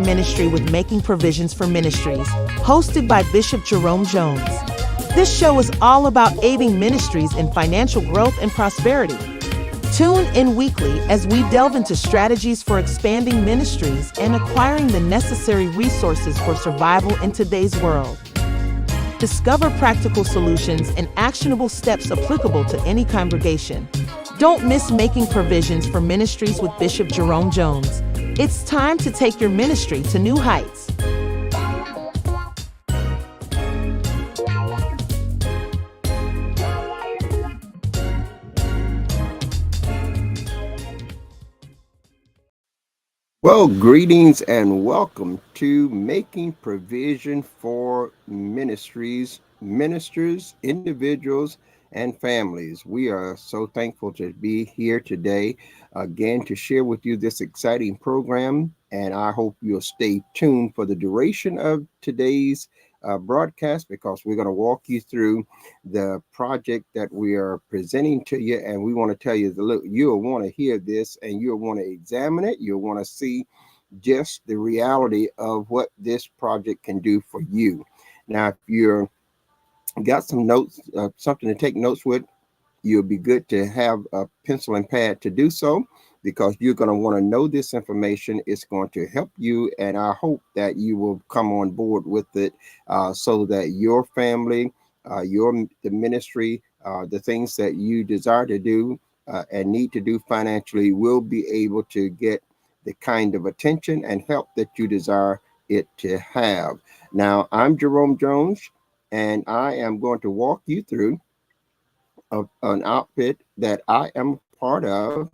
ministry with Making Provisions for Ministries, hosted by Bishop Jerome Jones. This show is all about aiding ministries in financial growth and prosperity. Tune in weekly as we delve into strategies for expanding ministries and acquiring the necessary resources for survival in today's world. Discover practical solutions and actionable steps applicable to any congregation. Don't miss Making Provisions for Ministries with Bishop Jerome Jones. It's time to take your ministry to new heights. Well, greetings and welcome to Making Provision for Ministries, ministers, individuals, and families. We are so thankful to be here today again to share with you this exciting program, and I hope you'll stay tuned for the duration of today's broadcast, because we're going to walk you through the project that we are presenting to you, and we want to tell you, look, you'll want to hear this and you'll want to examine it. You'll want to see just the reality of what this project can do for you. Now, if you're got some notes, something to take notes with, you'll be good to have a pencil and pad to do so, because you're going to want to know this information. It's going to help you, and I hope that you will come on board with it, so that your family, the ministry, the things that you desire to do and need to do financially will be able to get the kind of attention and help that you desire it to have. Now, I'm Jerome Jones, and I am going to walk you through an outfit that I am part of.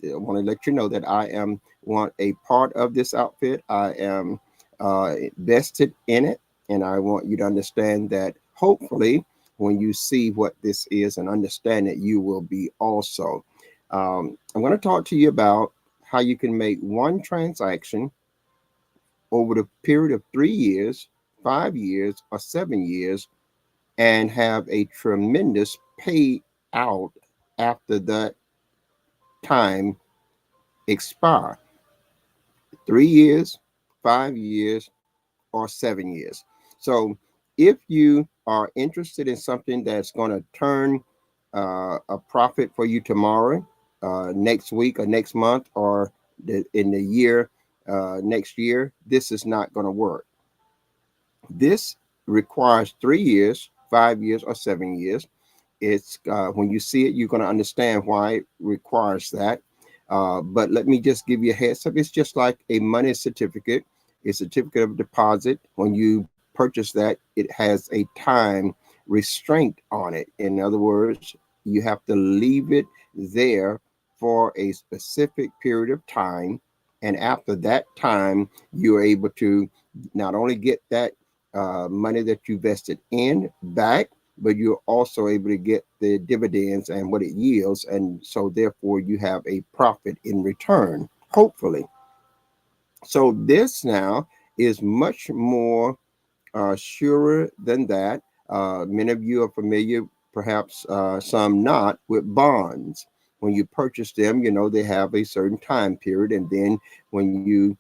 I want to let you know that I am a part of this outfit. I am vested in it, and I want you to understand that hopefully when you see what this is and understand it, you will be also. I'm going to talk to you about how you can make one transaction over the period of 3 years, 5 years, or 7 years, and have a tremendous payout after that time expire. 3 years, 5 years, or 7 years. So if you are interested in something that's going to turn a profit for you tomorrow, next week, or next month, or in the year, next year, this is not going to work. This requires 3 years, 5 years, or 7 years. It's when you see it, you're going to understand why it requires that. But let me just give you a heads up. It's just like a money certificate, a certificate of deposit. When you purchase that, it has a time restraint on it. In other words, you have to leave it there for a specific period of time. And after that time, you're able to not only get that money that you vested in back, but you're also able to get the dividends and what it yields. And so therefore you have a profit in return, hopefully. So this now is much more surer than that. Many of you are familiar, perhaps some not, with bonds. When you purchase them, you know, they have a certain time period. And then when you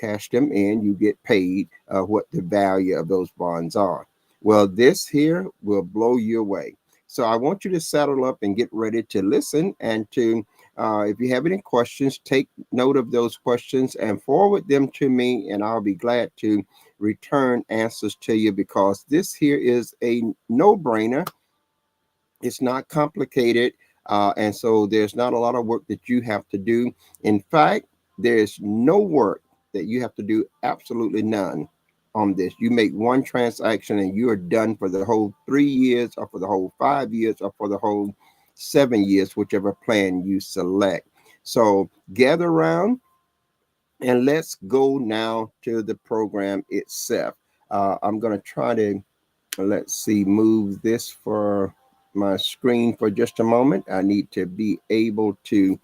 cash them in, you get paid what the value of those bonds are. Well, this here will blow you away. So I want you to saddle up and get ready to listen, and to, if you have any questions, take note of those questions and forward them to me, and I'll be glad to return answers to you, because this here is a no-brainer. It's not complicated, and so there's not a lot of work that you have to do. In fact, there's no work that you have to do, absolutely none on this. You make one transaction and you are done for the whole 3 years, or for the whole 5 years, or for the whole 7 years, whichever plan you select. So gather around and let's go now to the program itself. I'm going to try to, let's see, move this for my screen for just a moment. I need to be able to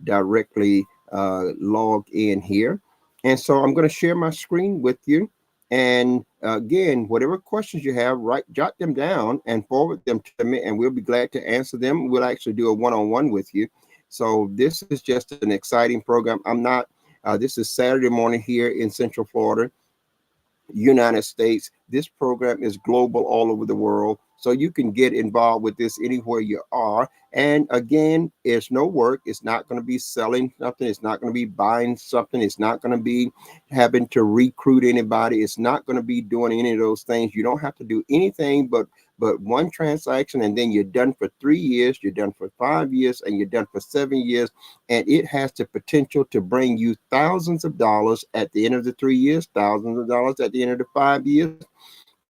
directly log in here. And so I'm going to share my screen with you. And again, whatever questions you have, jot them down and forward them to me, and we'll be glad to answer them. We'll actually do a one-on-one with you. So this is just an exciting program. I'm not This is Saturday morning here in Central Florida, United States. This program is global all over the world. So you can get involved with this anywhere you are. And again, it's no work. It's not going to be selling something. It's not going to be buying something. It's not going to be having to recruit anybody. It's not going to be doing any of those things. You don't have to do anything but one transaction, and then you're done for 3 years, you're done for 5 years, and you're done for 7 years. And it has the potential to bring you thousands of dollars at the end of the 3 years, thousands of dollars at the end of the 5 years,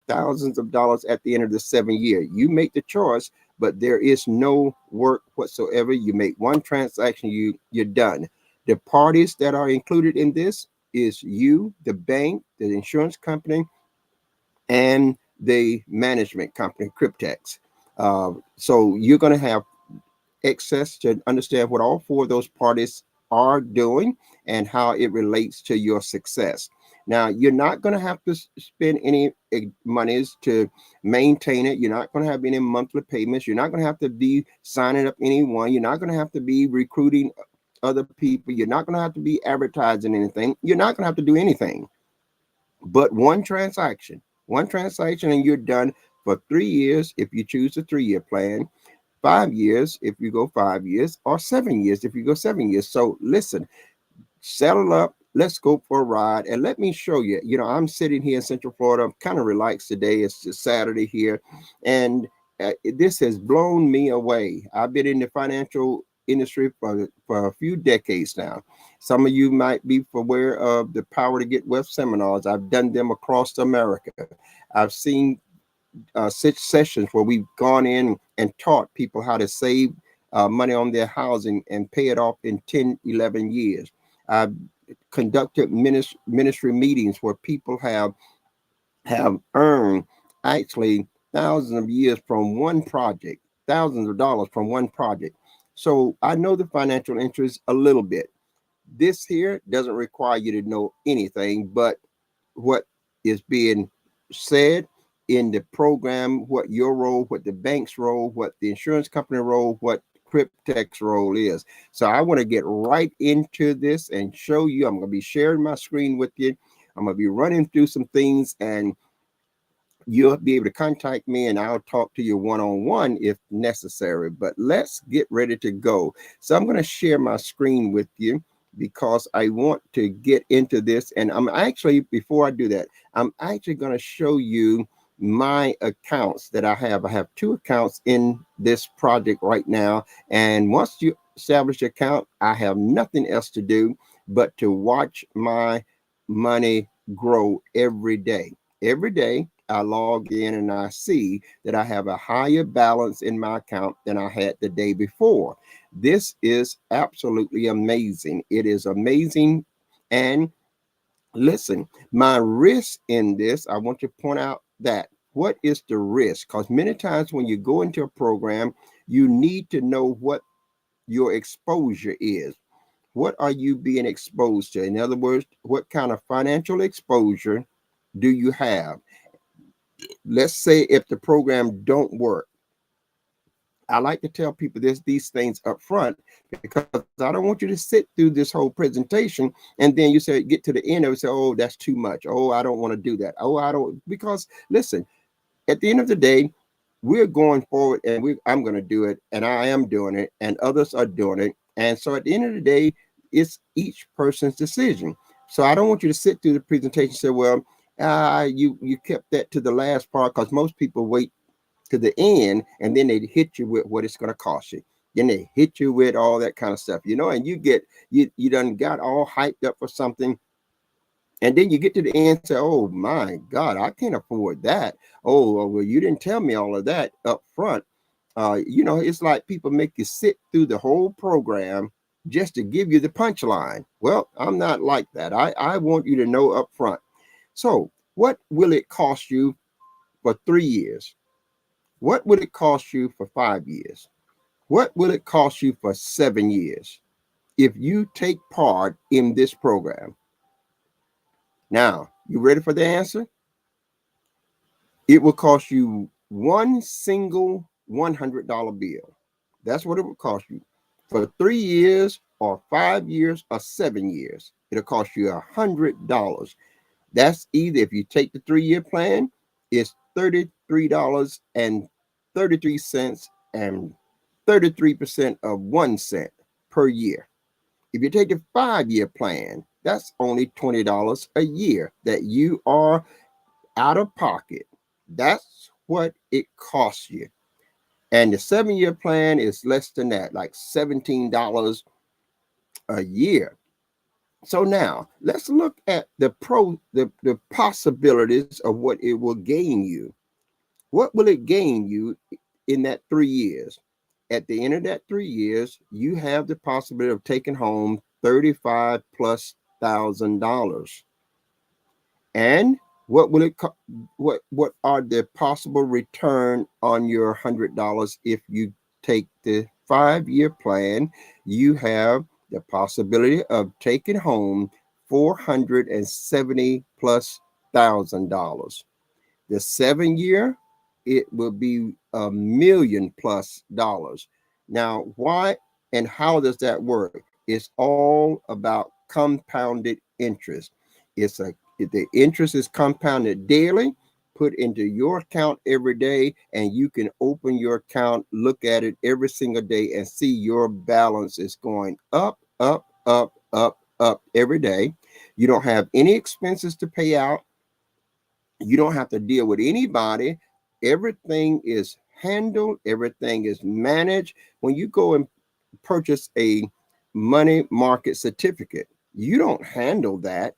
thousands of dollars at the end of the 7 year. You make the choice, but there is no work whatsoever. You make one transaction, you're done. The parties that are included in this is you, the bank, the insurance company, and the management company, Cryptex. So you're going to have access to understand what all four of those parties are doing and how it relates to your success. Now, you're not going to have to spend any monies to maintain it. You're not going to have any monthly payments. You're not going to have to be signing up anyone. You're not going to have to be recruiting other people. You're not going to have to be advertising anything. You're not going to have to do anything but one transaction, and you're done for 3 years if you choose a 3 year plan, 5 years if you go 5 years, or 7 years if you go 7 years. So listen, settle up. Let's go for a ride, and let me show you. I'm sitting here in Central Florida. I'm kind of relaxed today. It's just Saturday here, and this has blown me away. I've been in the financial industry for a few decades now. Some of you might be aware of the Power to Get Wealth seminars. I've done them across America. I've seen such sessions where we've gone in and taught people how to save money on their housing and pay it off in 10, 11 years. I've conducted ministry meetings where people have earned actually thousands of years from one project, thousands of dollars from one project. So I know the financial interest a little bit. This here doesn't require you to know anything but what is being said in the program, what your role, what the bank's role, what the insurance company role, what Cryptex role is. So I want to get right into this and show you. I'm going to be sharing my screen with you. I'm going to be running through some things, and you'll be able to contact me and I'll talk to you one-on-one if necessary. But let's get ready to go. So I'm going to share my screen with you because I want to get into this. And I'm actually, before I do that, I'm actually going to show you my accounts that I have. I have 2 accounts in this project right now. And once you establish an account, I have nothing else to do but to watch my money grow every day. Every day, I log in and I see that I have a higher balance in my account than I had the day before. This is absolutely amazing. It is amazing. And listen, my risk in this, I want to point out that what is the risk? Because many times when you go into a program, you need to know what your exposure is. What are you being exposed to? In other words, what kind of financial exposure do you have? Let's say if the program don't work, I like to tell people these things up front because I don't want you to sit through this whole presentation and then you say get to the end of it and say, oh, that's too much. Oh, I don't want to do that. Oh, I don't, because listen, at the end of the day, we're going forward and I'm going to do it, and I am doing it, and others are doing it. And so at the end of the day, it's each person's decision. So I don't want you to sit through the presentation and say, well, you kept that to the last part, because most people wait to the end and then they hit you with what it's going to cost you. Then they hit you with all that kind of stuff, and you done got all hyped up for something. And then you get to the end and say, oh my God, I can't afford that. Oh, well, you didn't tell me all of that up front. It's like people make you sit through the whole program just to give you the punchline. Well, I'm not like that. I want you to know up front. So what will it cost you for 3 years? What will it cost you for 5 years? What will it cost you for 7 years if you take part in this program? Now, you ready for the answer? It will cost you one single $100 bill. That's what it will cost you for 3 years or 5 years or 7 years. it'll cost you $100. That's either, if you take the 3-year plan, it's $33.33 and 33% of 1 cent per year. If you take the 5-year plan, that's only $20 a year that you are out of pocket. That's what it costs you. And the 7-year plan is less than that, like $17 a year. So now let's look at the possibilities of what it will gain you. What will it gain you in that 3 years? At the end of that 3 years, you have the possibility of taking home 35 plus $1,000. And what will it what are the possible return on your $100 if you take the 5-year plan? You have the possibility of taking home 470 plus $1,000. The 7-year, it will be $1 million plus dollars. Now, why and how does that work? It's all about compounded interest. The interest is compounded daily, put into your account every day, and you can open your account, look at it every single day, and see your balance is going up, up, up, up, up every day. You don't have any expenses to pay out. You don't have to deal with anybody. Everything is handled, everything is managed. When you go and purchase a money market certificate, you don't handle that.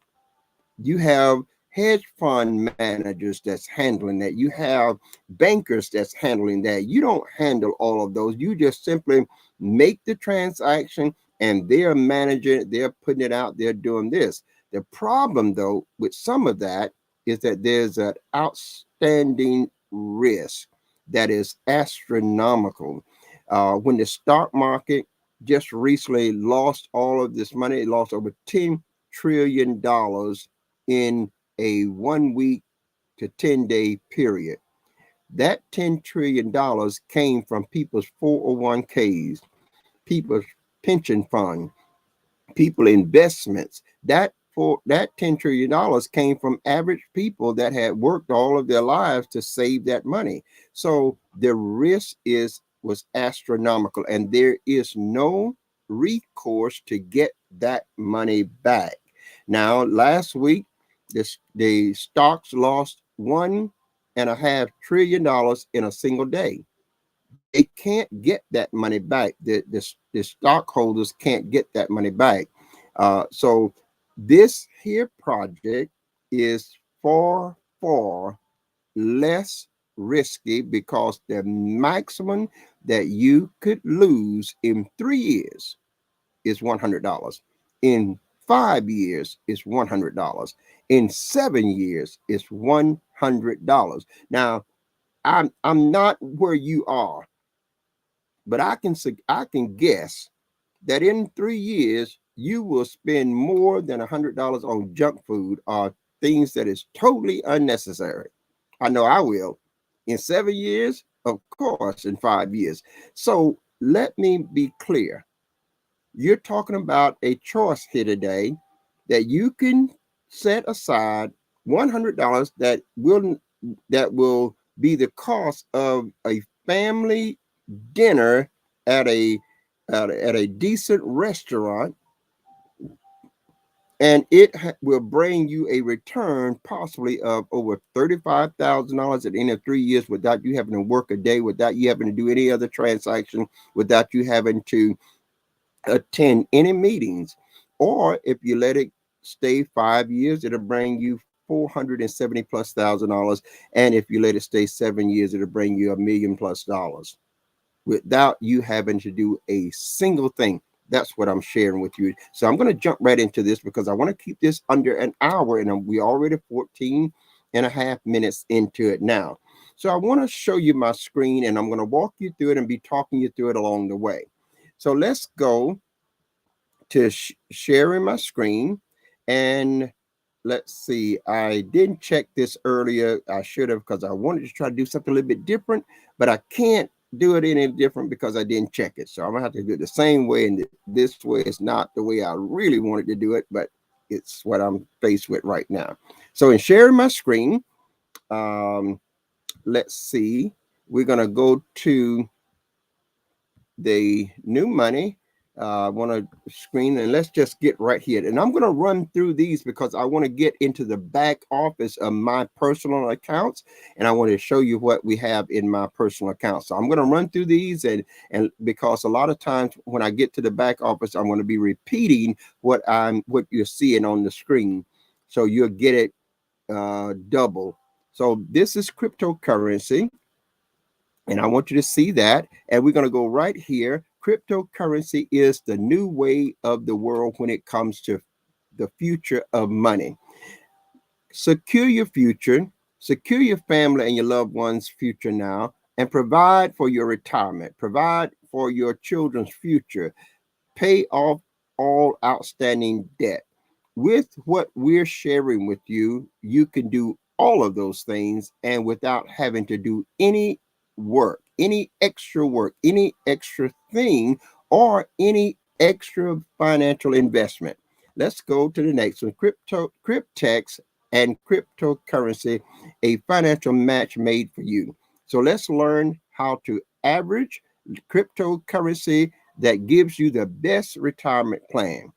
You have hedge fund managers that's handling that. You have bankers that's handling that. You don't handle all of those. You just simply make the transaction and they're managing it, they're putting it out, they're doing this. The problem, though, with some of that is that there's an outstanding risk that is astronomical. When the stock market just recently lost all of this money, it lost over $10 trillion in a 1 week to 10-day period. That $10 trillion came from people's 401ks, people's pension fund, people investments. That $10 trillion came from average people that had worked all of their lives to save that money. So the risk was astronomical, and there is no recourse to get that money back. Now, last week, the stocks lost $1.5 trillion in a single day. They can't get that money back. The stockholders can't get that money back. So this here project is far, far less risky because the maximum that you could lose in 3 years is $100. In 5 years is $100. In 7 years is $100. Now, I'm not where you are, but I can guess that in 3 years you will spend more than $100 on junk food or things that is totally unnecessary. I know I will. In 7 years, of course, in 5 years. So let me be clear. You're talking about a choice here today that you can set aside $100 that will be the cost of a family dinner at a decent restaurant, and it will bring you a return possibly of over $35,000 at the end of 3 years without you having to work a day, without you having to do any other transaction, without you having to attend any meetings. Or if you let it stay 5 years, it'll bring you 470 plus $1,000. And if you let it stay 7 years, it'll bring you $1 million plus dollars without you having to do a single thing. That's what I'm sharing with you. So I'm going to jump right into this because I want to keep this under an hour, and we already 14 and a half minutes into it now. So I want to show you my screen, and I'm going to walk you through it and be talking you through it along the way. So let's go to sharing my screen, and let's see. I didn't check this earlier. I should have, because I wanted to try to do something a little bit different, but I can't do it any different because I didn't check it. So I'm gonna have to do it the same way, and this way is not the way I really wanted to do it, but it's what I'm faced with right now. So in sharing my screen, um, let's see, we're going to go to the new money. I want to screen, and let's just get right here. And I'm going to run through these because I want to get into the back office of my personal accounts, and I want to show you what we have in my personal accounts. So I'm going to run through these, and because a lot of times when I get to the back office, I'm going to be repeating what you're seeing on the screen, so you'll get it double. So this is cryptocurrency, and I want you to see that. And we're going to go right here. Cryptocurrency is the new way of the world when it comes to the future of money. Secure your future, secure your family and your loved ones' future now, and provide for your retirement, provide for your children's future, pay off all outstanding debt. With what we're sharing with you, you can do all of those things and without having to do any work, any extra thing, or any extra financial investment. Let's go to the next one. Cryptex and cryptocurrency, a financial match made for you. So let's learn how to average cryptocurrency that gives you the best retirement plan.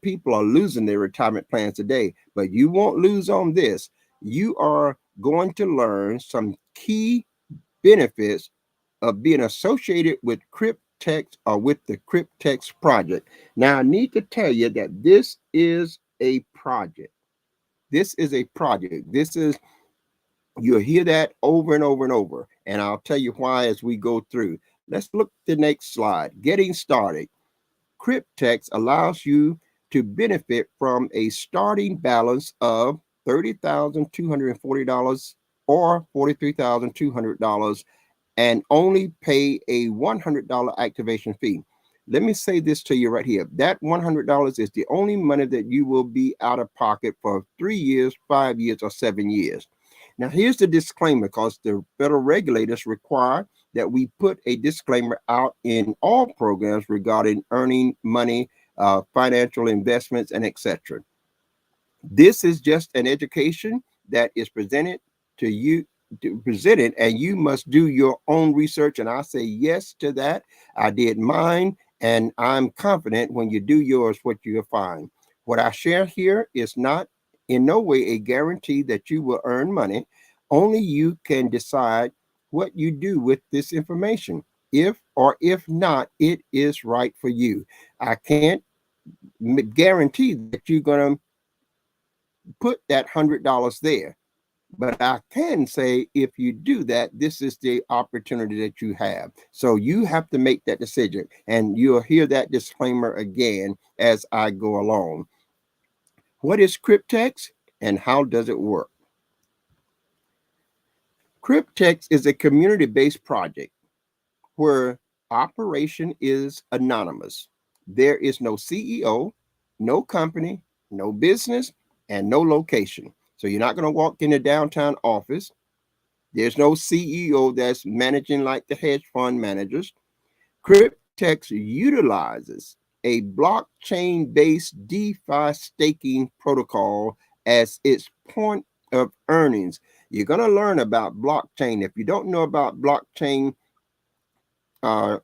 People are losing their retirement plans today, but you won't lose on this. You are going to learn some key benefits of being associated with Cryptex or with the Cryptex project. Now, I need to tell you that this is a project. This is a project. You'll hear that over and over and over. And I'll tell you why as we go through. Let's look at the next slide. Getting started. Cryptex allows you to benefit from a starting balance of $30,240 or $43,200 and only pay a $100 activation fee. Let me say this to you right here. That $100 is the only money that you will be out of pocket for 3 years, 5 years, or 7 years. Now, here's the disclaimer because the federal regulators require that we put a disclaimer out in all programs regarding earning money, financial investments, and etc. This is just an education that is presented to you, presented, and you must do your own research. And I say yes to that. I did mine, and I'm confident when you do yours, what you'll find. What I share here is not in no way a guarantee that you will earn money. Only you can decide what you do with this information. If or if not, it is right for you. I can't guarantee that you're going to put that $100 there. But I can say if you do that, this is the opportunity that you have. So you have to make that decision. And you'll hear that disclaimer again as I go along. What is Cryptex and how does it work? Cryptex is a community-based project where operation is anonymous. There is no CEO, no company, no business, and no location. So you're not going to walk in the downtown office. There's no CEO that's managing like the hedge fund managers. Cryptex utilizes a blockchain-based DeFi staking protocol as its point of earnings. You're going to learn about blockchain. If you don't know about blockchain uh,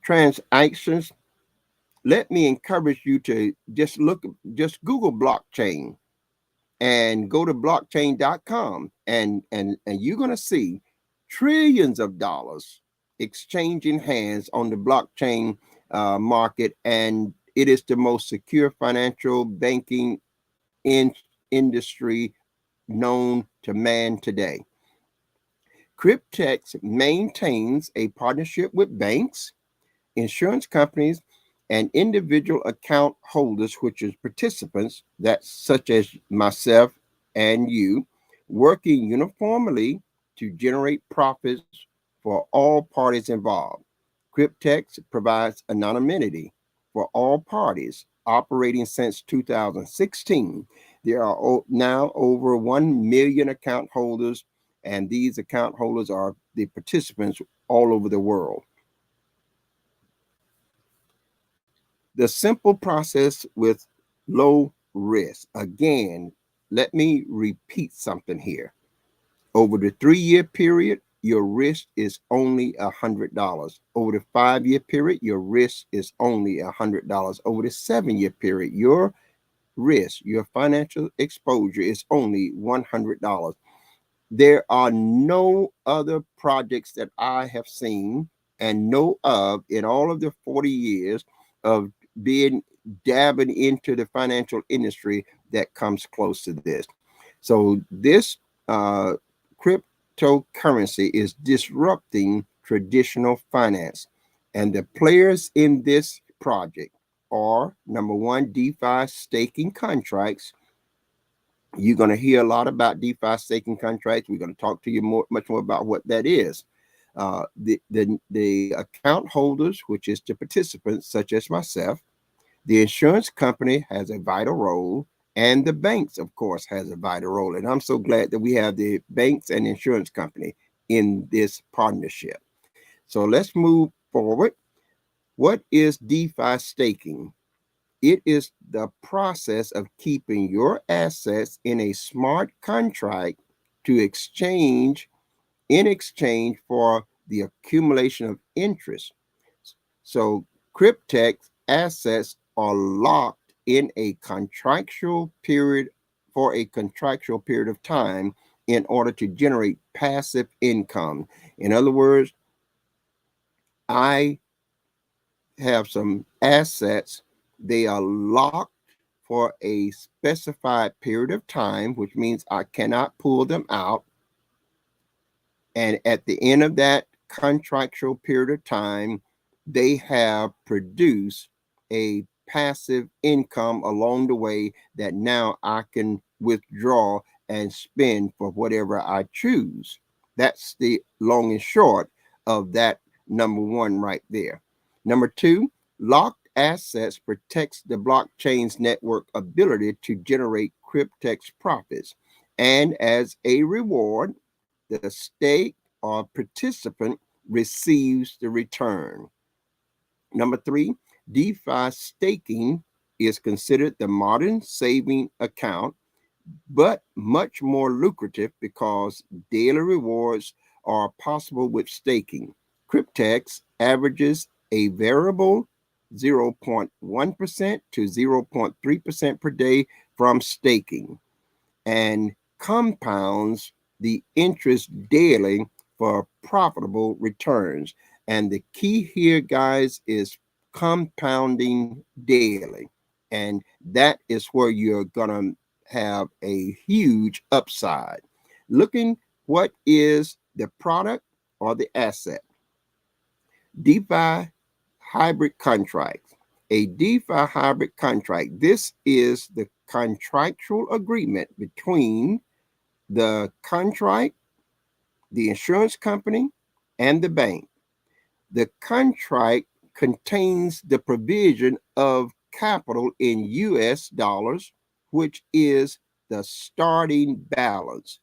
transactions, let me encourage you to just Google blockchain and go to blockchain.com and you're going to see trillions of dollars exchanging hands on the blockchain market, and it is the most secure financial banking in industry known to man today. Cryptex maintains a partnership with banks, insurance companies, and individual account holders, which is participants, that such as myself and you, working uniformly to generate profits for all parties involved. Cryptex provides anonymity for all parties, operating since 2016. There are now over 1 million account holders, and these account holders are the participants all over the world. The simple process with low risk. Again, let me repeat something here. Over the 3-year period, your risk is only $100. Over the 5-year period, your risk is only $100. Over the 7-year period, your risk, your financial exposure is only $100. There are no other projects that I have seen and know of in all of the 40 years of being dabbing into the financial industry that comes close to this. So this uh, cryptocurrency is disrupting traditional finance. And the players in this project are number one, DeFi staking contracts. You're going to hear a lot about DeFi staking contracts. We're going to talk to you much more about what that is. The account holders, which is the participants, such as myself, the insurance company has a vital role, and the banks, of course, has a vital role. And I'm so glad that we have the banks and insurance company in this partnership. So let's move forward. What is DeFi staking? It is the process of keeping your assets in a smart contract to exchange for the accumulation of interest. So cryptech assets are locked in a contractual period for a contractual period of time in order to generate passive income. In other words, I have some assets. They are locked for a specified period of time, which means I cannot pull them out. And at the end of that contractual period of time, they have produced a passive income along the way that now I can withdraw and spend for whatever I choose. That's the long and short of that number one right there. Number two, locked assets protects the blockchain's network ability to generate cryptex profits. And as a reward, the stake or participant receives the return. Number three, DeFi staking is considered the modern saving account, but much more lucrative because daily rewards are possible with staking. Cryptex averages a variable 0.1% to 0.3% per day from staking and compounds the interest daily for profitable returns. And the key here, guys, is compounding daily. And that is where you're going to have a huge upside. Looking what is the product or the asset? DeFi hybrid contracts. A DeFi hybrid contract. This is the contractual agreement between the contract, the insurance company, and the bank. The contract contains the provision of capital in US dollars, which is the starting balance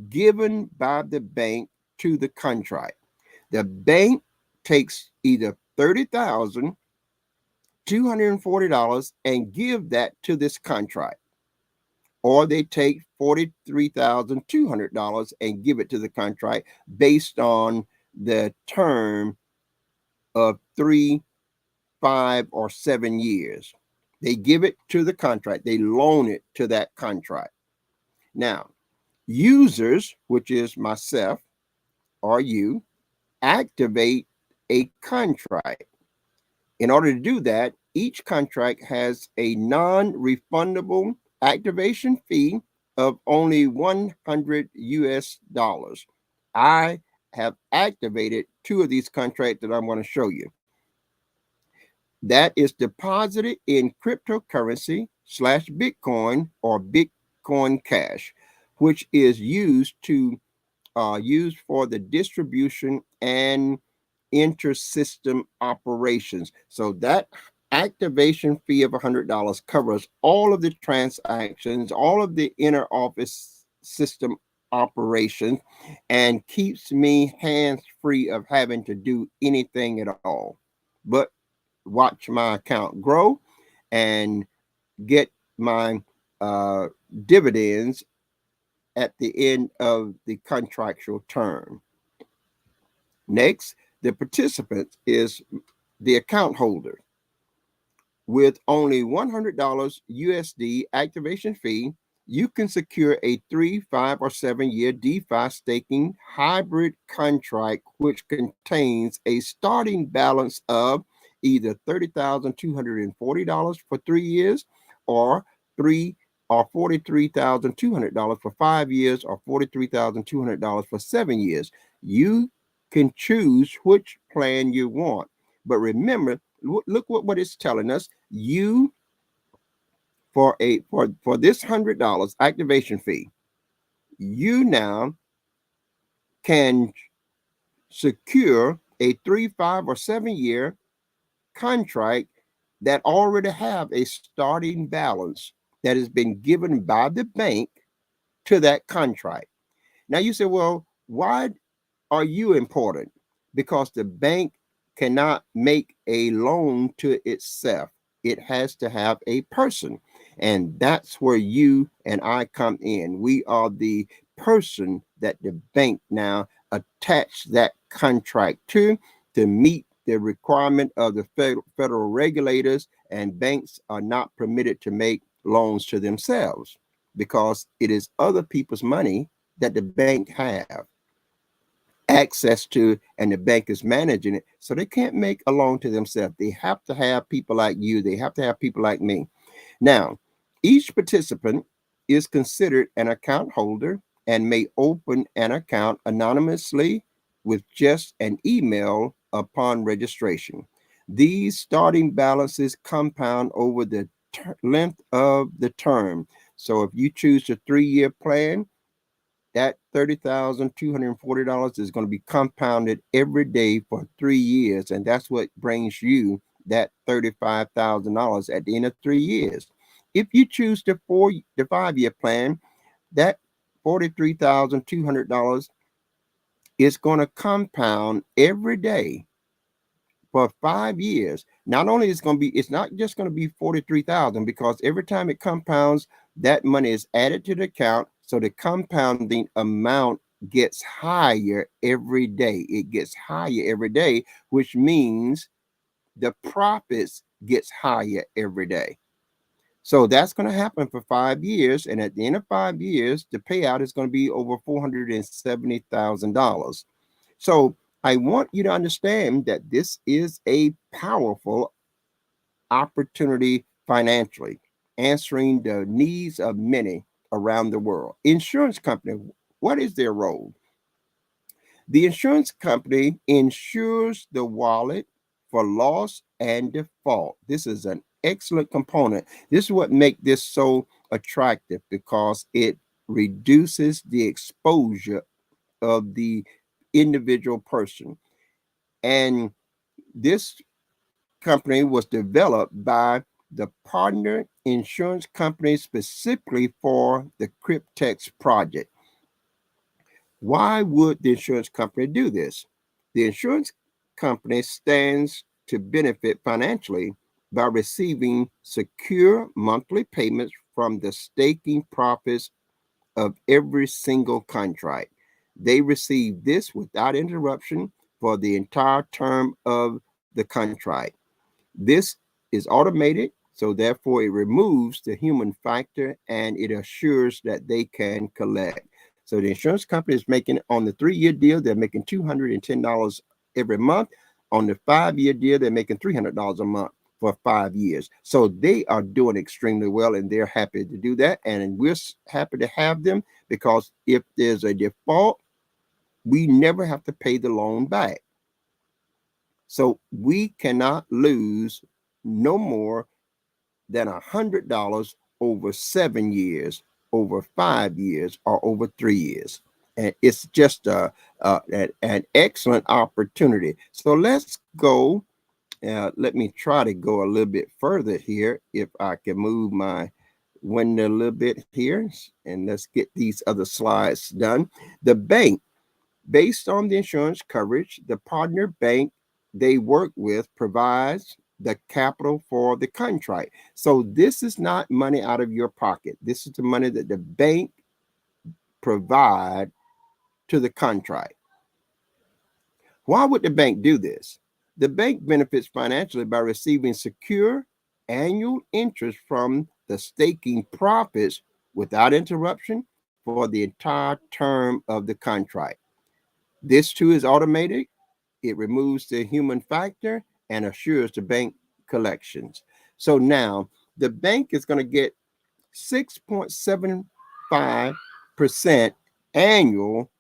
given by the bank to the contract. The bank takes either $30,240 and give that to this contract, or they take $43,200 and give it to the contract based on the term of 3, 5, or 7 years. They give it to the contract. They loan it to that contract. Now, users, which is myself or you, activate a contract. In order to do that, each contract has a non-refundable activation fee of only 100 US dollars. I have activated 2 of these contracts that I'm going to show you. That is deposited in cryptocurrency slash Bitcoin or Bitcoin Cash, which is used for the distribution and inter-system operations. So that activation fee of $100 covers all of the transactions, all of the inner office system operations, and keeps me hands-free of having to do anything at all. But watch my account grow and get my uh, dividends at the end of the contractual term. Next, the participant is the account holder. With only $100 USD activation fee, you can secure a 3, 5, or 7-year DeFi staking hybrid contract, which contains a starting balance of either $30,240 for 3 years, or three or $43,200 for 5 years, or $43,200 for 7 years. You can choose which plan you want. But remember, look what it's telling us. You for this $100 activation fee, you now can secure a 3, 5, or 7-year contract that already have a starting balance that has been given by the bank to that contract. Now you say, well, why are you important? Because the bank cannot make a loan to itself. It has to have a person. And that's where you and I come in. We are the person that the bank now attach that contract to meet the requirement of the federal regulators, and banks are not permitted to make loans to themselves because it is other people's money that the bank have access to, and the bank is managing it. So they can't make a loan to themselves. They have to have people like you. They have to have people like me. Now, each participant is considered an account holder and may open an account anonymously with just an email upon registration. These starting balances compound over the length of the term. So if you choose a 3-year plan, that $30,240 is going to be compounded every day for 3 years. And that's what brings you that $35,000 at the end of 3 years. If you choose the 5-year plan, that $43,200 is going to compound every day for 5 years. Not only is going to be, it's not just going to be 43,000, because every time it compounds, that money is added to the account. So the compounding amount gets higher every day. It gets higher every day, which means the profits gets higher every day. So that's going to happen for 5 years. And at the end of 5 years, the payout is going to be over $470,000. So I want you to understand that this is a powerful opportunity financially, answering the needs of many around the world. Insurance company, what is their role? The insurance company insures the wallet for loss and default. This is an excellent component. This is what makes this so attractive, because it reduces the exposure of the individual person. And this company was developed by the partner insurance company specifically for the Cryptex project. Why would the insurance company do this? The insurance company stands to benefit financially by receiving secure monthly payments from the staking profits of every single contract. They receive this without interruption for the entire term of the contract. This is automated, so therefore it removes the human factor and it assures that they can collect. So the insurance company is making, on the 3-year deal, they're making $210 every month. On the 5-year deal, they're making $300 a month for 5 years. So they are doing extremely well, and they're happy to do that. And we're happy to have them, because if there's a default, we never have to pay the loan back. So we cannot lose no more than $100 over 7 years, over 5 years, or over 3 years. And it's just an excellent opportunity. So let's go. Let me try to go a little bit further here, if I can move my window a little bit here. And let's get these other slides done. The bank, based on the insurance coverage, the partner bank they work with provides the capital for the contract. So this is not money out of your pocket. This is the money that the bank provide to the contract. Why would the bank do this? The bank benefits financially by receiving secure annual interest from the staking profits without interruption for the entire term of the contract. This too is automated. It removes the human factor and assures the bank collections. So now the bank is going to get 6.75% annual,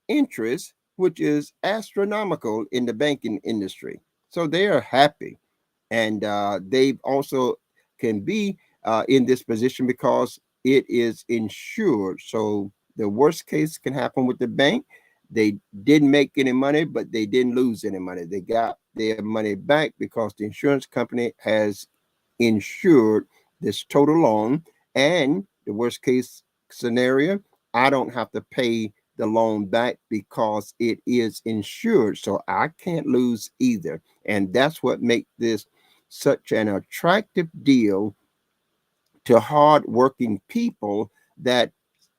interest, which is astronomical in the banking industry. So they are happy. And they also can be in this position because it is insured. So the worst case can happen with the bank. They didn't make any money, but they didn't lose any money. They got their money back because the insurance company has insured this total loan. And the worst case scenario, I don't have to pay the loan back because it is insured. So I can't lose either. And that's what makes this such an attractive deal to hardworking people that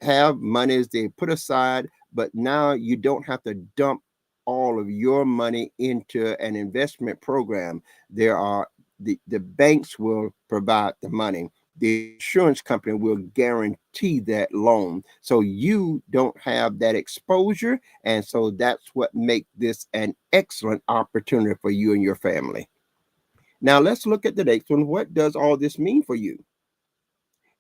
have monies they put aside, but now you don't have to dump all of your money into an investment program. There are the banks will provide the money. The insurance company will guarantee that loan. So you don't have that exposure. And so that's what makes this an excellent opportunity for you and your family. Now let's look at the next one. What does all this mean for you?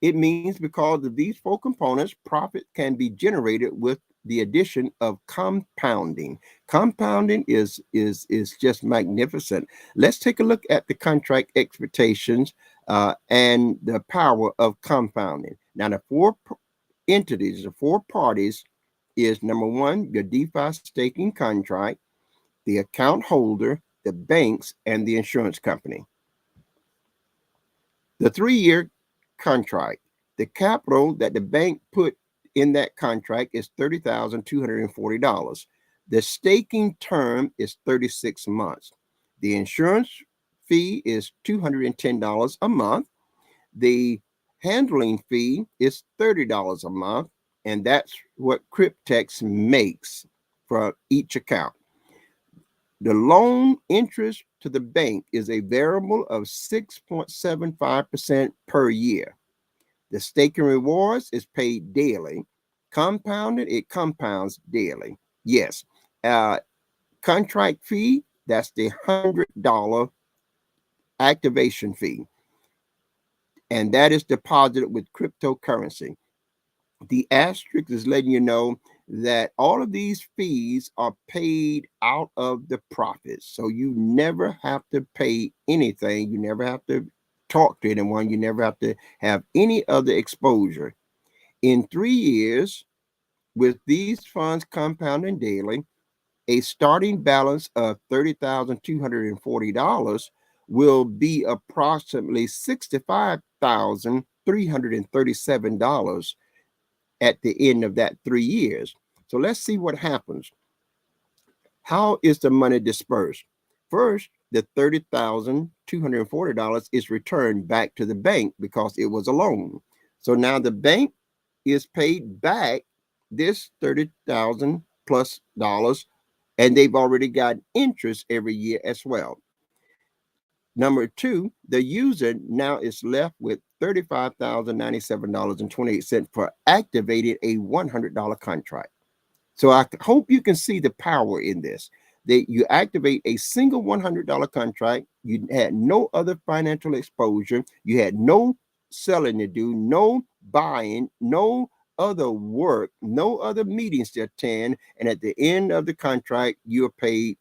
It means because of these four components, profit can be generated with the addition of compounding. Compounding is just magnificent. Let's take a look at the contract expectations and the power of compounding. Now, the four entities, the four parties is number one, your DeFi staking contract, the account holder, the banks, and the insurance company. The 3-year contract, the capital that the bank put in that contract is $30,240. The staking term is 36 months. The insurance fee is $210 a month. The handling fee is $30 a month, and that's what Cryptex makes for each account. The loan interest to the bank is a variable of 6.75% per year. The staking rewards is paid daily. Compounded, it compounds daily. Yes. Contract fee, that's the $100 activation fee. And that is deposited with cryptocurrency. The asterisk is letting you know that all of these fees are paid out of the profits. So you never have to pay anything. You never have to talk to anyone. You never have to have any other exposure. In 3 years, with these funds compounding daily, a starting balance of $30,240 will be approximately $65,337 at the end of that 3 years. So let's see what happens. How is the money dispersed? First, the $30,240 is returned back to the bank because it was a loan. So now the bank is paid back this 30,000 plus dollars, and they've already got interest every year as well. Number two, the user now is left with $35,097.28 for activating a $100 contract. So I hope you can see the power in this. That you activate a single $100 contract. You had no other financial exposure. You had no selling to do, no buying, no other work, no other meetings to attend. And at the end of the contract, you're paid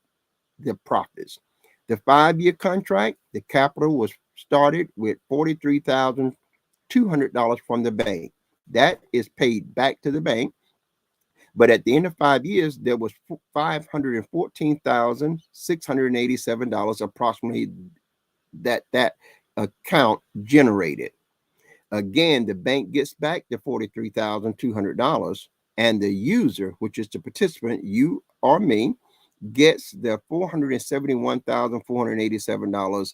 the profits. The 5-year contract, the capital was started with $43,200 from the bank. That is paid back to the bank. But at the end of 5 years, there was $514,687 approximately that account generated. Again, the bank gets back the $43,200, and the user, which is the participant, you or me, gets the $471,487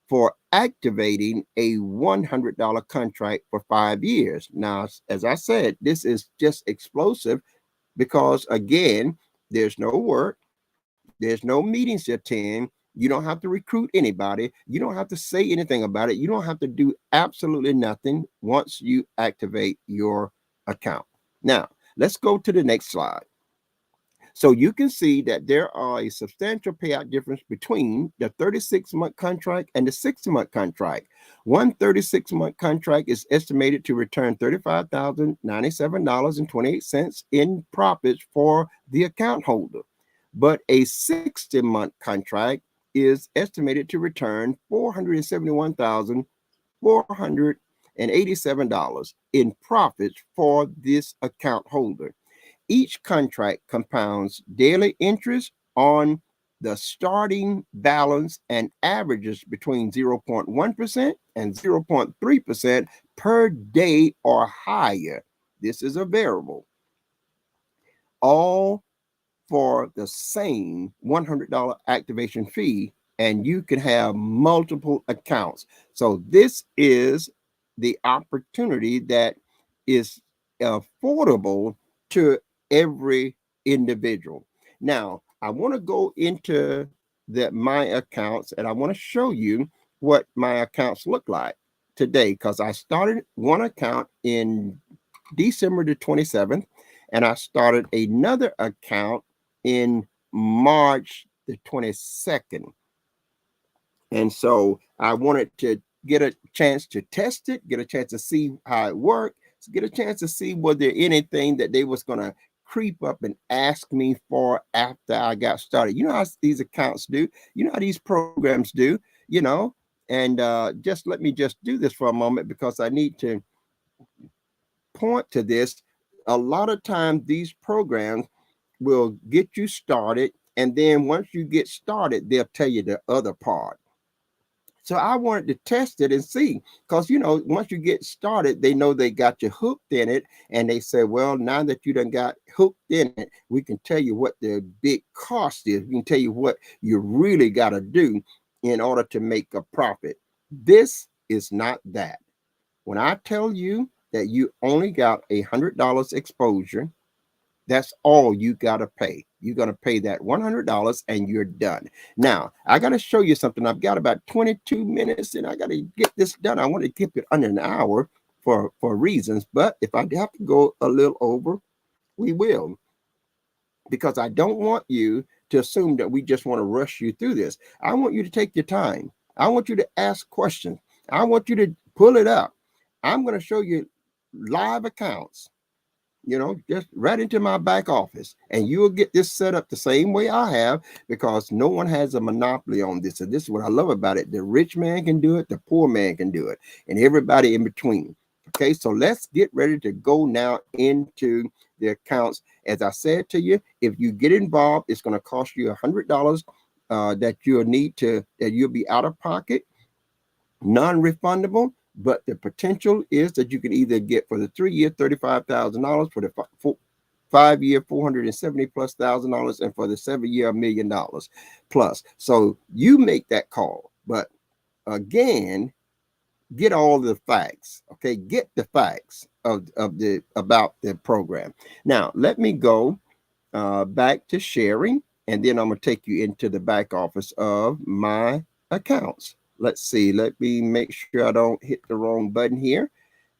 for activating a $100 contract for 5 years. Now, as I said, this is just explosive because, again, there's no work, there's no meetings to attend. You don't have to recruit anybody. You don't have to say anything about it. You don't have to do absolutely nothing once you activate your account. Now, let's go to the next slide. So you can see that there are a substantial payout difference between the 36-month contract and the 60-month contract. One 36-month contract is estimated to return $35,097.28 in profits for the account holder. But a 60-month contract is estimated to return $471,487 in profits for this account holder. Each contract compounds daily interest on the starting balance and averages between 0.1% and 0.3% per day or higher. This is a variable. All for the same $100 activation fee, and you can have multiple accounts. So this is the opportunity that is affordable to every individual. Now, I want to go into my accounts, and I want to show you what my accounts look like today, because I started one account in December the 27th, and I started another account in March the 22nd. And so I wanted to get a chance to test it, get a chance to see how it worked, get a chance to see was there anything that they was going to creep up and ask me for after I got started. You know how these accounts do, you know how these programs do, you know, and just let me just do this for a moment because I need to point to this. A lot of times these programs will get you started, and then once you get started, they'll tell you the other part. So I wanted to test it and see, because you know, once you get started, they know they got you hooked in it, and they say, well, now that you done got hooked in it, we can tell you what the big cost is. We can tell you what you really got to do in order to make a profit. This is not that. When I tell you that you only got $100 exposure, that's all you got to pay. You're going to pay that $100 and you're done. Now, I got to show you something. I've got about 22 minutes and I got to get this done. I want to keep it under an hour for reasons, but if I have to go a little over, we will. Because I don't want you to assume that we just want to rush you through this. I want you to take your time. I want you to ask questions. I want you to pull it up. I'm going to show you live accounts, you know, just right into my back office, and you'll get this set up the same way I have, because no one has a monopoly on this. And this is what I love about it. The rich man can do it, the poor man can do it, and everybody in between. Okay, so let's get ready to go now into the accounts. As I said to you, if you get involved, it's going to cost you $100 that you'll be out of pocket, non-refundable. But the potential is that you can either get for the 3-year $35,000, for the 5-year $470,000+, and for the 7-year $1 million plus. So you make that call. But again, get all the facts. Okay, get the facts about the program. Now let me go back to sharing, and then I'm going to take you into the back office of my accounts. Let's see. Let me make sure I don't hit the wrong button here.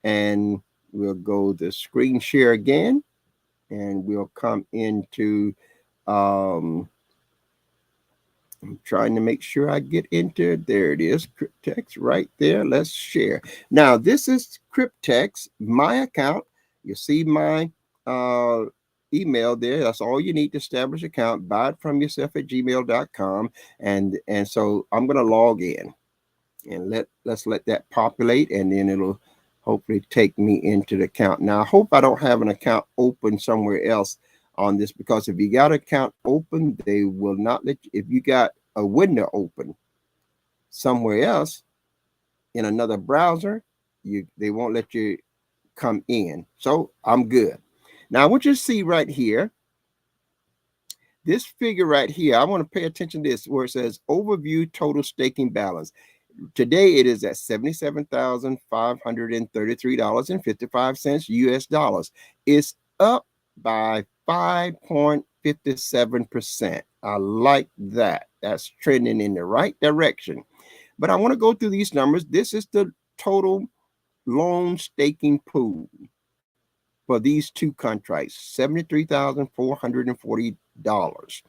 And we'll go the screen share again. And we'll come into, I'm trying to make sure I get into, there it is, Cryptex right there. Let's share. Now, this is Cryptex, my account. You see my email there. That's all you need to establish an account. buyitfromyourself@gmail.com. And so I'm going to log in. And let's let that populate, and then it'll hopefully take me into the account. Now, I hope I don't have an account open somewhere else on this, because if you got an account open, they will not let you. If you got a window open somewhere else in another browser, they won't let you come in. So I'm good. Now, I want you to see right here, this figure right here, I want to pay attention to this where it says overview total staking balance. Today it is at $77,533.55 US dollars. It's up by 5.57%. I like that. That's trending in the right direction. But I want to go through these numbers. This is the total loan staking pool for these two contracts, $73,440.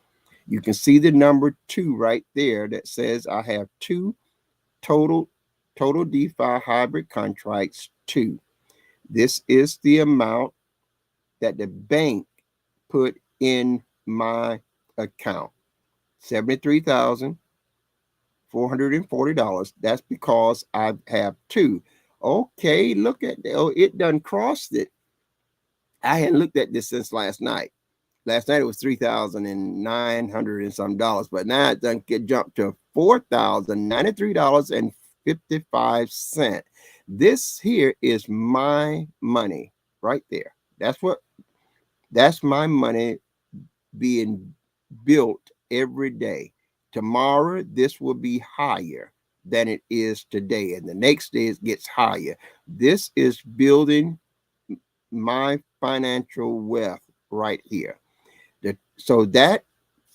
You can see the number 2 right there that says I have 2 total DeFi hybrid contracts 2. This is the amount that the bank put in my account, $73,440. That's because I have 2. Okay, look at it done crossed it. I hadn't looked at this since last night. Last night it was $3,900 and some dollars, but now it done get jumped to $4,093.55. This here is my money right there. That's my money being built every day. Tomorrow this will be higher than it is today, and the next day it gets higher. This is building my financial wealth right here. So that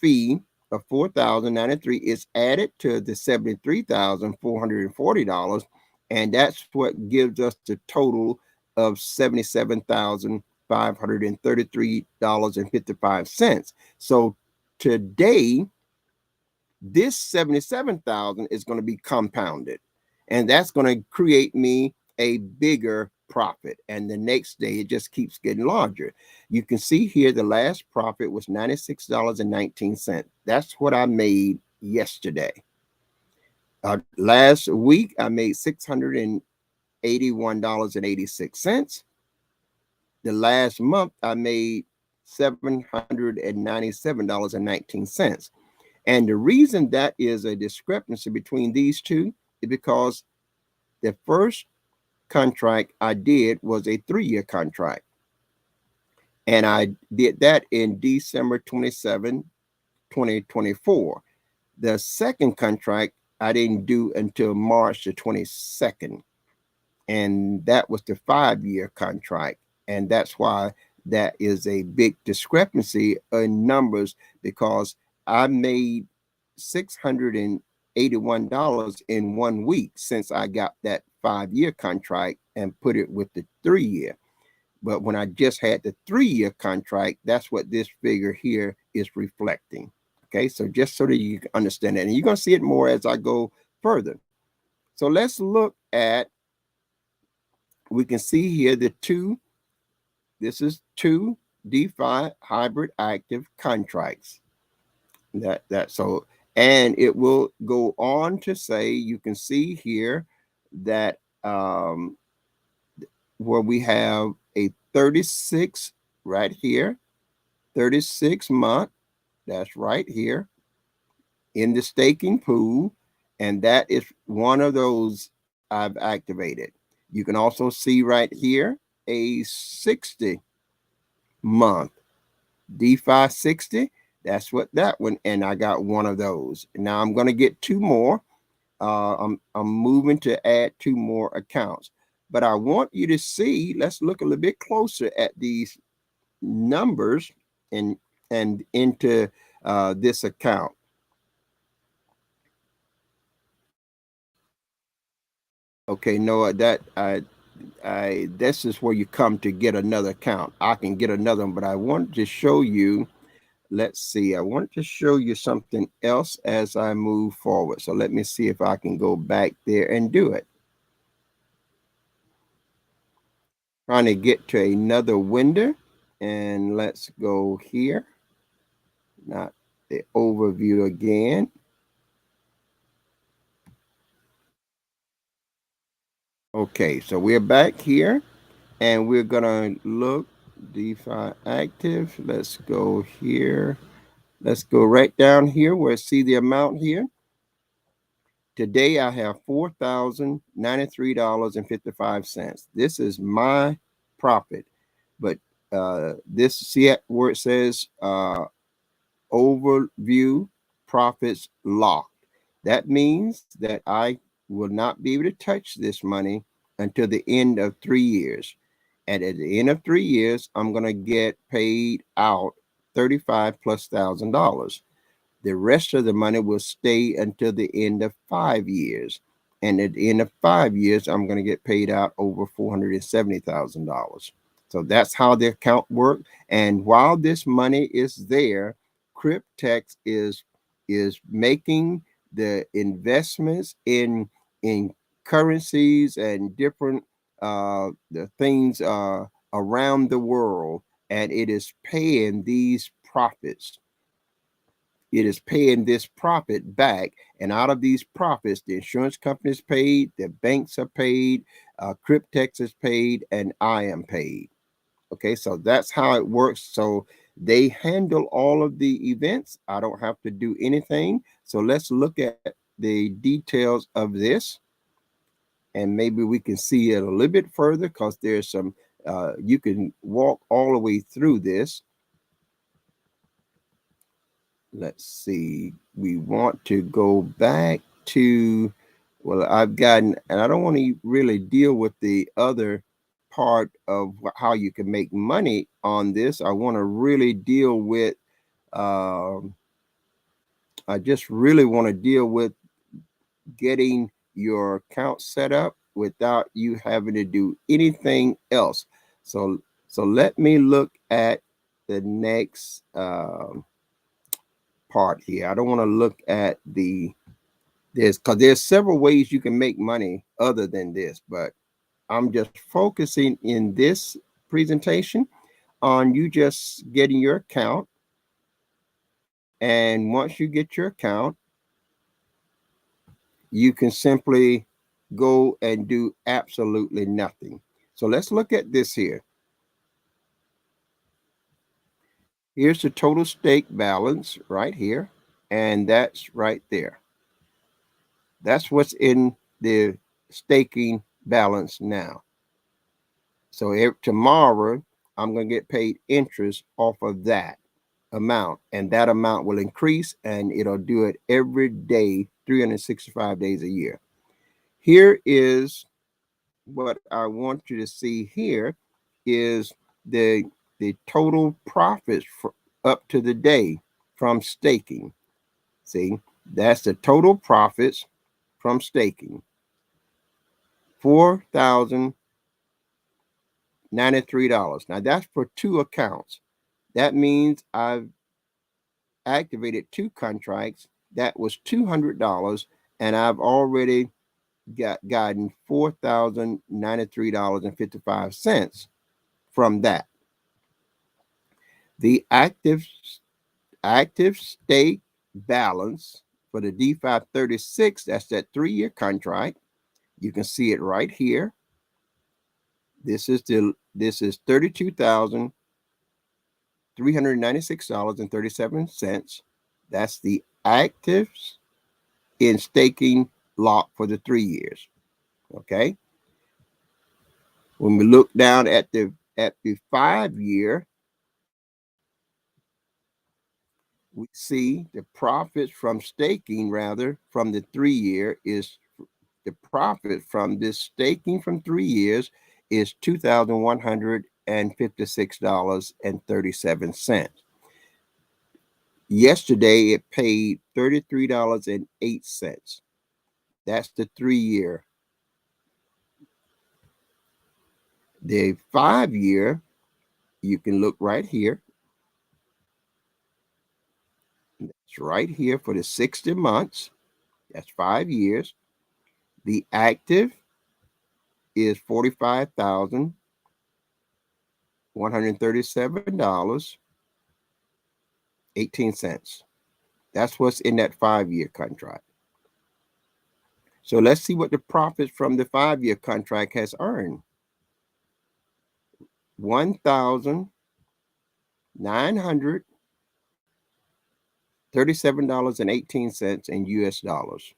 fee of $4,093 is added to the $73,440, and that's what gives us the total of $77,533.55. So today, this 77,000 is going to be compounded, and that's going to create me a bigger profit, and the next day it just keeps getting larger. You can see here the last profit was $96.19. That's what I made yesterday. Last week I made $681.86. The last month I made $797.19. And the reason that is a discrepancy between these two is because the first contract I did was a 3-year contract, and I did that in December 27, 2024. The second contract I didn't do until March the 22nd, and that was the 5-year contract, and that's why that is a big discrepancy in numbers, because I made $681 in 1 week since I got that 5-year contract and put it with the 3-year. But when I just had the 3-year contract, that's what this figure here is reflecting. Okay, so just so that you can understand that, and you're going to see it more as I go further. So let's look at, we can see here the 2, this is 2 DeFi hybrid active contracts. So, and it will go on to say, you can see here that where we have a 36 right here, 36 month, that's right here in the staking pool, and that is one of those I've activated. You can also see right here a 60 month DeFi 60. That's what that one, and I got one of those. Now I'm going to get 2 more. I'm moving to add 2 more accounts, but I want you to see, let's look a little bit closer at these numbers and into this account. Okay, Noah, that this is where you come to get another account. I can get another one, but I want to show you, let's see, I want to show you something else as I move forward. So let me see if I can go back there and do it. Trying to get to another window, and let's go here. Not the overview again. Okay, so we're back here, and we're gonna look DeFi active. Let's go here. Let's go right down here where I see the amount here. Today I have $4,093.55. This is my profit, but this, see where it says overview profits locked. That means that I will not be able to touch this money until the end of 3 years. And at the end of 3 years, I'm going to get paid out 35 plus $1,000. The rest of the money will stay until the end of 5 years. And at the end of 5 years, I'm going to get paid out over $470,000. So that's how the account works. And while this money is there, Cryptex is making the investments in currencies and different the things around the world, and it is paying these profits. It is paying this profit back, and out of these profits, the insurance company is paid, the banks are paid, Cryptex is paid, and I am paid. Okay, so that's how it works. So they handle all of the events. I don't have to do anything. So let's look at the details of this, and maybe we can see it a little bit further, because there's some, you can walk all the way through this. Let's see, we want to go back to, well, I've gotten, and I don't want to really deal with the other part of how you can make money on this. I want to really deal with, I just really want to deal with getting your account set up without you having to do anything else. So let me look at the next part here. I don't want to look at because there's several ways you can make money other than this, but I'm just focusing in this presentation on you just getting your account. And once you get your account, you can simply go and do absolutely nothing. So let's look at this here. Here's the total stake balance right here, and that's right there. That's what's in the staking balance now. So tomorrow, I'm going to get paid interest off of that amount, and that amount will increase, and it'll do it every day, 365 days a year. Here is what I want you to see here is the total profits for up to the day from staking. See, that's the total profits from staking. $4,093. Now that's for 2 accounts. That means I've activated 2 contracts. That was $200, and I've already gotten $4,093.55 from that. The active stake balance for the D536, that's that 3-year contract. You can see it right here. This is $32,396.37. That's the active in staking lock for the 3 years. Okay. When we look down at the 5-year, we see the profits from staking, rather, from the 3-year is the profit from this staking from 3 years is $2,156.37. Yesterday, it paid $33.08. That's the 3-year. The 5-year, you can look right here. It's right here for the 60 months. That's 5 years. The active is $45,137.18. That's what's in that 5-year contract. So let's see what the profits from the 5-year contract has earned. $1,937.18 in US dollars.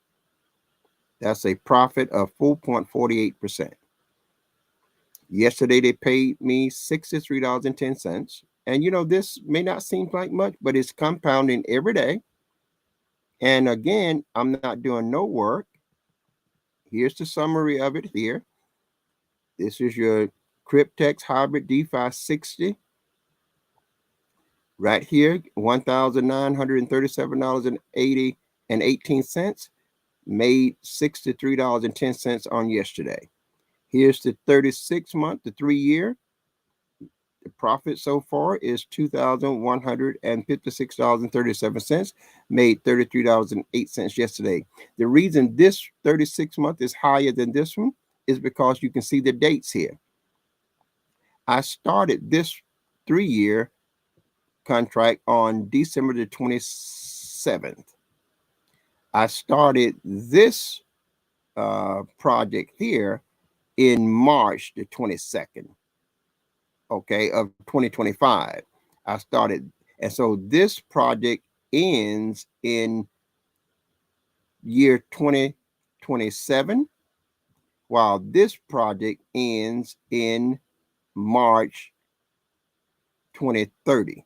That's a profit of 4.48%. Yesterday, they paid me $63.10. And this may not seem like much, but it's compounding every day. And again, I'm not doing no work. Here's the summary of it here. This is your Cryptex Hybrid DeFi 60. Right here, $1,937.18, made $63.10 on yesterday. Here's the 36-month, the 3-year. The profit so far is $2,156.37, made $33.08 yesterday. The reason this 36-month is higher than this one is because you can see the dates here. I started this 3-year contract on December the 27th. I started this project here in March the 22nd, okay, of 2025. I started, and so this project ends in year 2027, while this project ends in March 2030.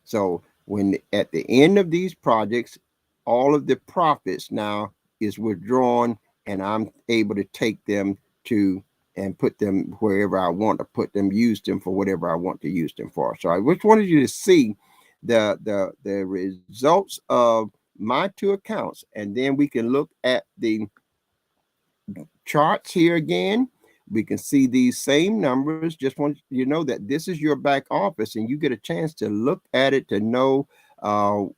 So when at the end of these projects, all of the profits now is withdrawn, and I'm able to take them to and put them wherever I want to put them, use them for whatever I want to use them for. So I just wanted you to see the results of my two accounts, and then we can look at the charts here again. We can see these same numbers. Just want you to know that this is your back office, and you get a chance to look at it to know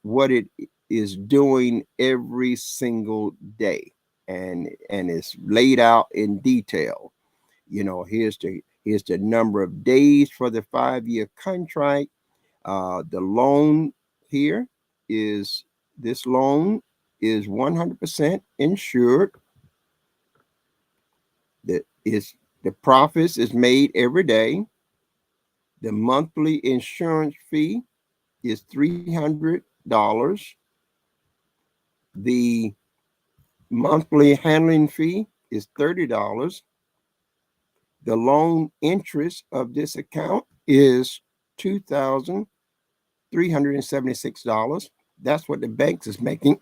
what it is doing every single day, and it's laid out in detail. Here's the number of days for the 5-year contract. The loan here is this loan is 100% insured. The profits is made every day. The monthly insurance fee is $300. The monthly handling fee is $30. The loan interest of this account is $2,376. That's what the banks is making.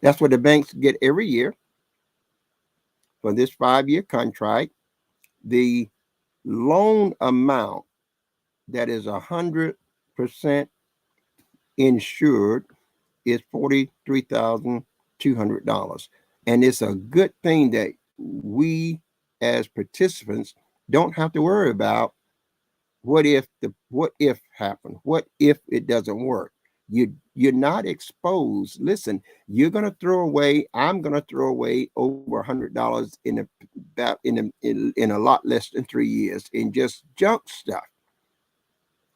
That's what the banks get every year for this 5-year contract. The loan amount that is 100% insured is $43,200. And it's a good thing that we as participants don't have to worry about what if happened, what if it doesn't work. You're not exposed. Listen, you're going to throw away, I'm going to throw away over $100 in a lot less than 3 years in just junk stuff.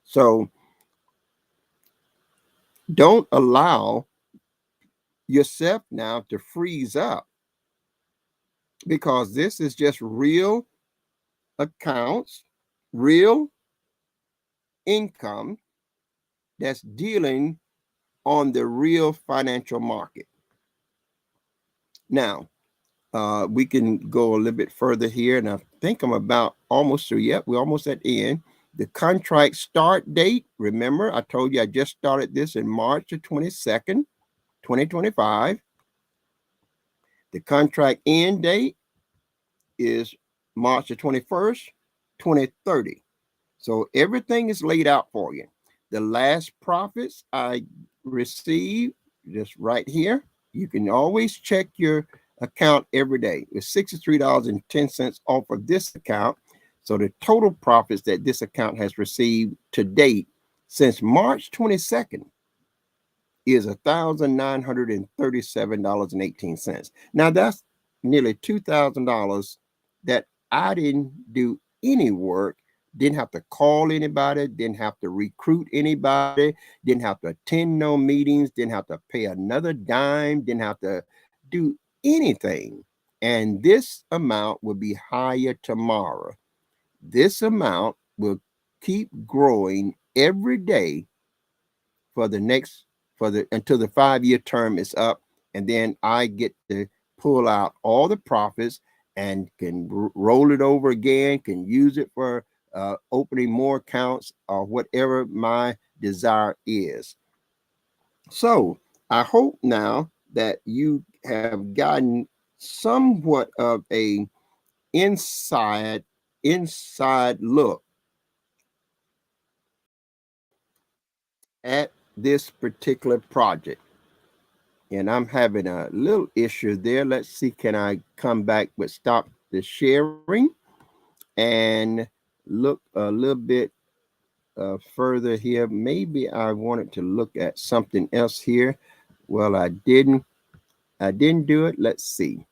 So don't allow yourself now to freeze up, because this is just real accounts, real income that's dealing on the real financial market. Now, we can go a little bit further here, and I think I'm about almost through. Yep, we're almost at the end. The contract start date, remember, I told you I just started this in March the 22nd, 2025. The contract end date is March the 21st, 2030. So everything is laid out for you. The last profits I received just right here. You can always check your account every day. It's $63.10 off of this account. So the total profits that this account has received to date since March 22nd is $1,937.18. Now that's nearly $2,000 that I didn't do any work, didn't have to call anybody, didn't have to recruit anybody, didn't have to attend no meetings, didn't have to pay another dime, didn't have to do anything. And this amount will be higher tomorrow. This amount will keep growing every day for the next until the 5-year term is up, and then I get to pull out all the profits and can roll it over again, can use it for opening more accounts, or whatever my desire is. So I hope now that you have gotten somewhat of a inside look at this particular project. And I'm having a little issue there. Let's see, can I come back but stop the sharing and look a little bit further here? Maybe I wanted to look at something else here. Well, I didn't do it. Let's see.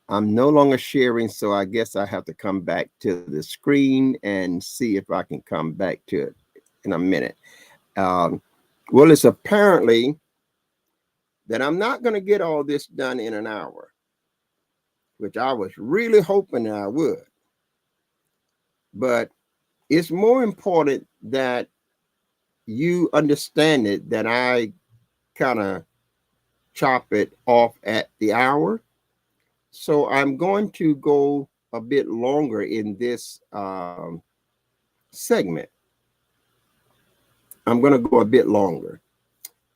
I'm no longer sharing, so I guess I have to come back to the screen and see if I can come back to it in a minute. Well, it's apparently that I'm not going to get all this done in an hour, which I was really hoping that I would. But it's more important that you understand it, that I kind of chop it off at the hour. So I'm going to go a bit longer in this segment. I'm going to go a bit longer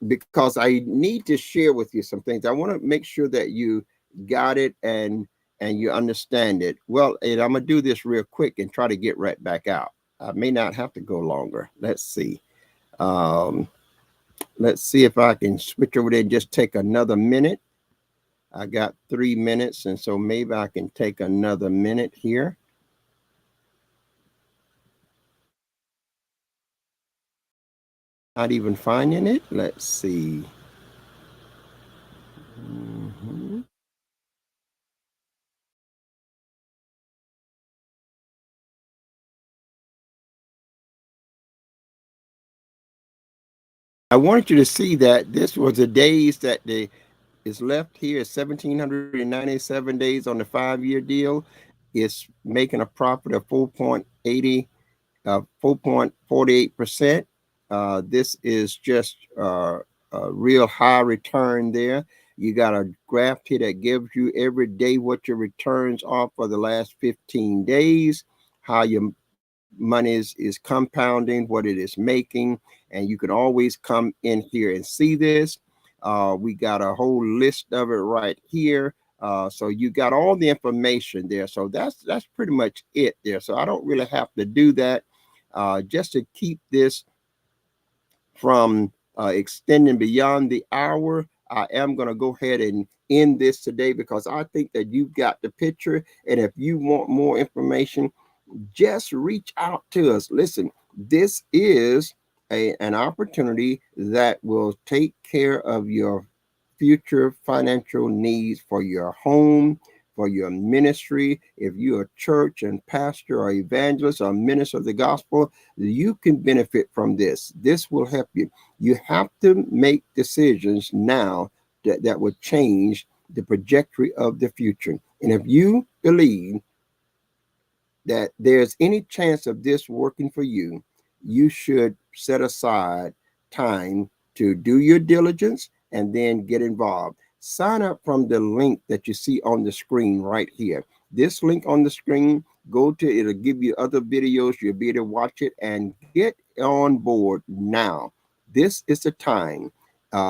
because I need to share with you some things. I want to make sure that you got it and you understand it. Well, and I'm going to do this real quick and try to get right back out. I may not have to go longer. Let's see. Let's see if I can switch over there and just take another minute. I got 3 minutes, and so maybe I can take another minute here. Not even finding it. Let's see. I want you to see that this was the days that is left here is 1,797 days on the 5-year deal. It's making a profit of 4.48%. This is just a real high return there. You got a graph here that gives you every day what your returns are for the last 15 days, how your money is compounding, what it is making, and you can always come in here and see this. We got a whole list of it right here. So you got all the information there. So that's pretty much it there. So I don't really have to do that. Just to keep this from extending beyond the hour, I am going to go ahead and end this today because I think that you've got the picture. And if you want more information, just reach out to us. Listen, this is an opportunity that will take care of your future financial needs for your home, for your ministry. If you're a church and pastor or evangelist or minister of the gospel, you can benefit from this. This will help you. You have to make decisions now that will change the trajectory of the future. And if you believe that there's any chance of this working for you, you should set aside time to do your diligence and then get involved. Sign up from the link that you see on the screen right here. This link on the screen, go to it'll give you other videos. You'll be able to watch it and get on board now. This is the time.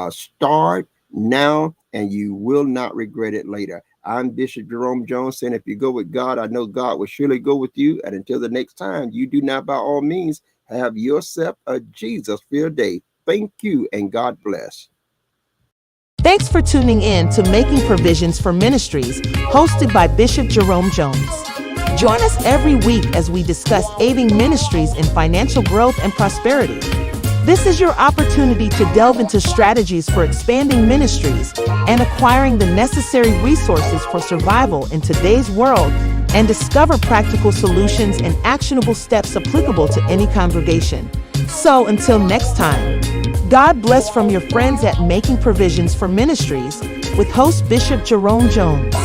Start now and you will not regret it later. I'm Bishop Jerome Jones saying if you go with God, I know God will surely go with you. And until the next time, you do not by all means have yourself a Jesus-filled day. Thank you and God bless. Thanks for tuning in to Making Provisions for Ministries, hosted by Bishop Jerome Jones. Join us every week as we discuss aiding ministries in financial growth and prosperity. This is your opportunity to delve into strategies for expanding ministries and acquiring the necessary resources for survival in today's world, and discover practical solutions and actionable steps applicable to any congregation. So until next time, God bless from your friends at Making Provisions for Ministries with host Bishop Jerome Jones.